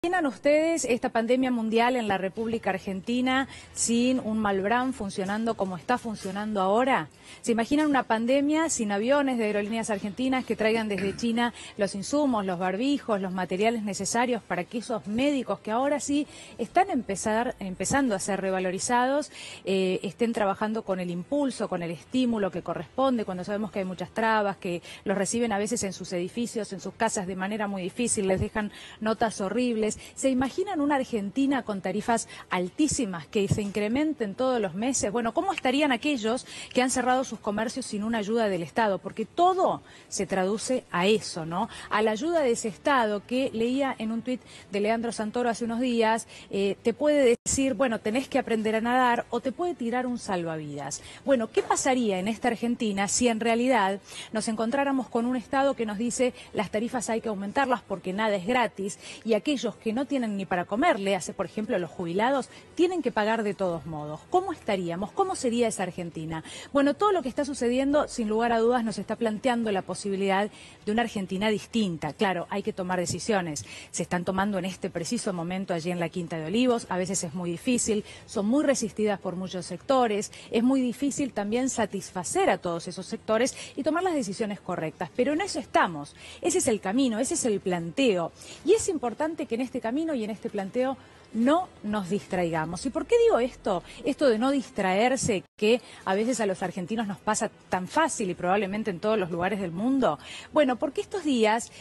¿Imaginan ustedes esta pandemia mundial en la República Argentina sin un Malbrán funcionando como está funcionando ahora? ¿Se imaginan una pandemia sin aviones de Aerolíneas Argentinas que traigan desde China los insumos, los barbijos, los materiales necesarios para que esos médicos que ahora sí están empezando a ser revalorizados, estén trabajando con el impulso, con el estímulo que corresponde, cuando sabemos que hay muchas trabas, que los reciben a veces en sus edificios, en sus casas de manera muy difícil, les dejan notas horribles? ¿Se imaginan una Argentina con tarifas altísimas que se incrementen todos los meses? Bueno, ¿cómo estarían aquellos que han cerrado sus comercios sin una ayuda del Estado? Porque todo se traduce a eso, ¿no? A la ayuda de ese Estado que leía en un tuit de Leandro Santoro hace unos días, te puede decir, bueno, tenés que aprender a nadar o te puede tirar un salvavidas. Bueno, ¿qué pasaría en esta Argentina si en realidad nos encontráramos con un Estado que nos dice las tarifas hay que aumentarlas porque nada es gratis y aquellos que no tienen ni para comer, léase por ejemplo los jubilados, tienen que pagar de todos modos? ¿Cómo estaríamos? ¿Cómo sería esa Argentina? Bueno, todo lo que está sucediendo, sin lugar a dudas, nos está planteando la posibilidad de una Argentina distinta. Claro, hay que tomar decisiones. Se están tomando en este preciso momento allí en la Quinta de Olivos. A veces es muy difícil, son muy resistidas por muchos sectores. Es muy difícil también satisfacer a todos esos sectores y tomar las decisiones correctas. Pero en eso estamos. Ese es el camino, ese es el planteo. Y es importante que en este camino y en este planteo no nos distraigamos. ¿Y por qué digo esto? Esto de no distraerse, que a veces a los argentinos nos pasa tan fácil y probablemente en todos los lugares del mundo. Bueno, porque estos días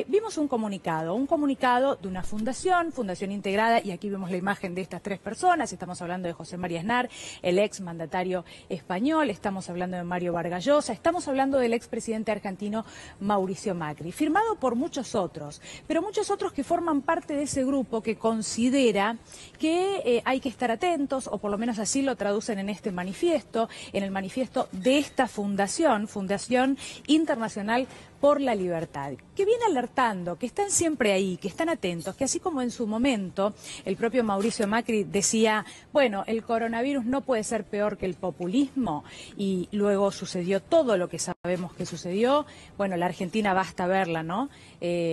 vimos un comunicado de una fundación integrada, y aquí vemos la imagen de estas tres personas. Estamos hablando de José María Aznar, el ex mandatario español, estamos hablando de Mario Vargas Llosa, estamos hablando del expresidente argentino Mauricio Macri, firmado por muchos otros, pero muchos otros que forman parte de ese grupo que considera que hay que estar atentos, o por lo menos así lo traducen en este manifiesto, en el manifiesto de esta Fundación Internacional por la Libertad, que viene alertando, que están siempre ahí, que están atentos, que así como en su momento el propio Mauricio Macri decía, bueno, el coronavirus no puede ser peor que el populismo, y luego sucedió todo lo que sabemos que sucedió. Bueno, la Argentina basta verla, ¿no?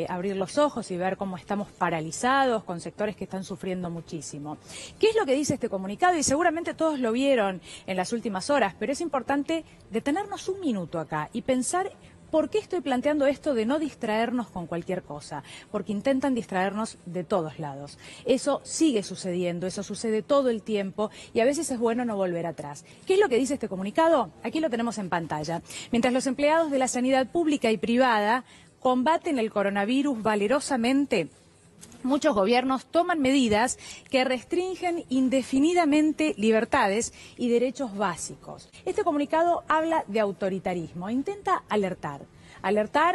Abrir los ojos y ver cómo estamos paralizados con sectores que están sufriendo muchísimo. ¿Qué es lo que dice este comunicado? Y seguramente todos lo vieron en las últimas horas, pero es importante detenernos un minuto acá y pensar ¿por qué estoy planteando esto de no distraernos con cualquier cosa? Porque intentan distraernos de todos lados. Eso sigue sucediendo, eso sucede todo el tiempo y a veces es bueno no volver atrás. ¿Qué es lo que dice este comunicado? Aquí lo tenemos en pantalla. Mientras los empleados de la sanidad pública y privada combaten el coronavirus valerosamente, muchos gobiernos toman medidas que restringen indefinidamente libertades y derechos básicos. Este comunicado habla de autoritarismo, intenta alertar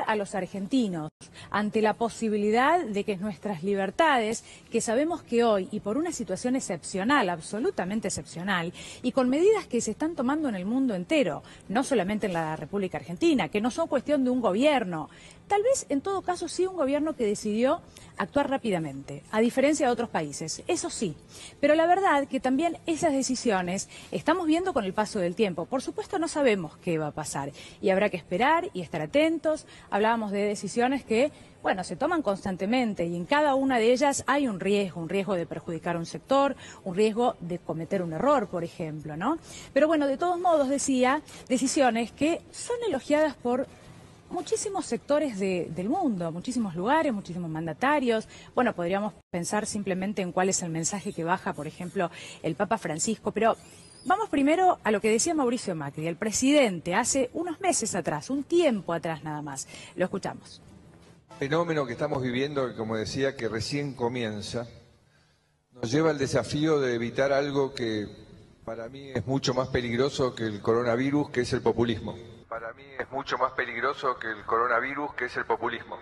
a los argentinos ante la posibilidad de que nuestras libertades, que sabemos que hoy, y por una situación excepcional, absolutamente excepcional, y con medidas que se están tomando en el mundo entero, no solamente en la República Argentina, que no son cuestión de un gobierno, tal vez en todo caso sí un gobierno que decidió actuar rápidamente, a diferencia de otros países, eso sí. Pero la verdad que también esas decisiones estamos viendo con el paso del tiempo. Por supuesto no sabemos qué va a pasar y habrá que esperar y estar atentos. Hablábamos de decisiones que, bueno, se toman constantemente y en cada una de ellas hay un riesgo de perjudicar a un sector, un riesgo de cometer un error, por ejemplo, ¿no? Pero bueno, de todos modos, decía, decisiones que son elogiadas por muchísimos sectores del mundo, muchísimos lugares, muchísimos mandatarios. Bueno, podríamos pensar simplemente en cuál es el mensaje que baja, por ejemplo, el Papa Francisco, pero vamos primero a lo que decía Mauricio Macri, el presidente, hace unos meses atrás, un tiempo atrás nada más. Lo escuchamos. El fenómeno que estamos viviendo, como decía, que recién comienza, nos lleva al desafío de evitar algo que para mí es mucho más peligroso que el coronavirus, que es el populismo. Para mí es mucho más peligroso que el coronavirus, que es el populismo.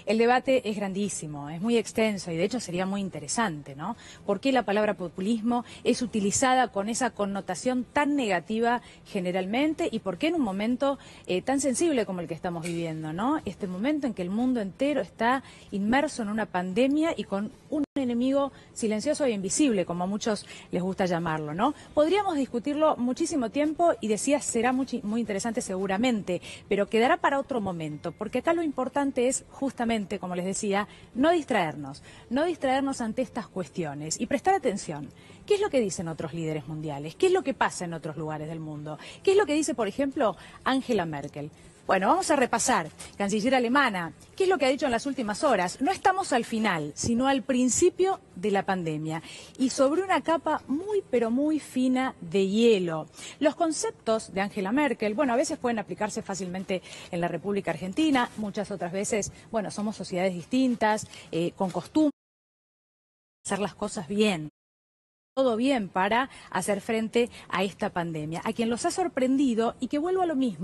El debate es grandísimo, es muy extenso y de hecho sería muy interesante, ¿no? ¿Por qué la palabra populismo es utilizada con esa connotación tan negativa generalmente y por qué en un momento tan sensible como el que estamos viviendo, ¿no? Este momento en que el mundo entero está inmerso en una pandemia y con una enemigo silencioso e invisible, como a muchos les gusta llamarlo, ¿no? Podríamos discutirlo muchísimo tiempo y decías, será muy interesante seguramente, pero quedará para otro momento, porque acá lo importante es justamente, como les decía, no distraernos ante estas cuestiones y prestar atención. ¿Qué es lo que dicen otros líderes mundiales? ¿Qué es lo que pasa en otros lugares del mundo? ¿Qué es lo que dice, por ejemplo, Angela Merkel? Bueno, vamos a repasar. Canciller alemana, ¿qué es lo que ha dicho en las últimas horas? No estamos al final, sino al principio de la pandemia y sobre una capa muy, pero muy fina de hielo. Los conceptos de Angela Merkel, bueno, a veces pueden aplicarse fácilmente en la República Argentina, muchas otras veces, bueno, somos sociedades distintas, con costumbres, hacer las cosas bien. Todo bien para hacer frente a esta pandemia. A quien los ha sorprendido y que vuelvo a lo mismo.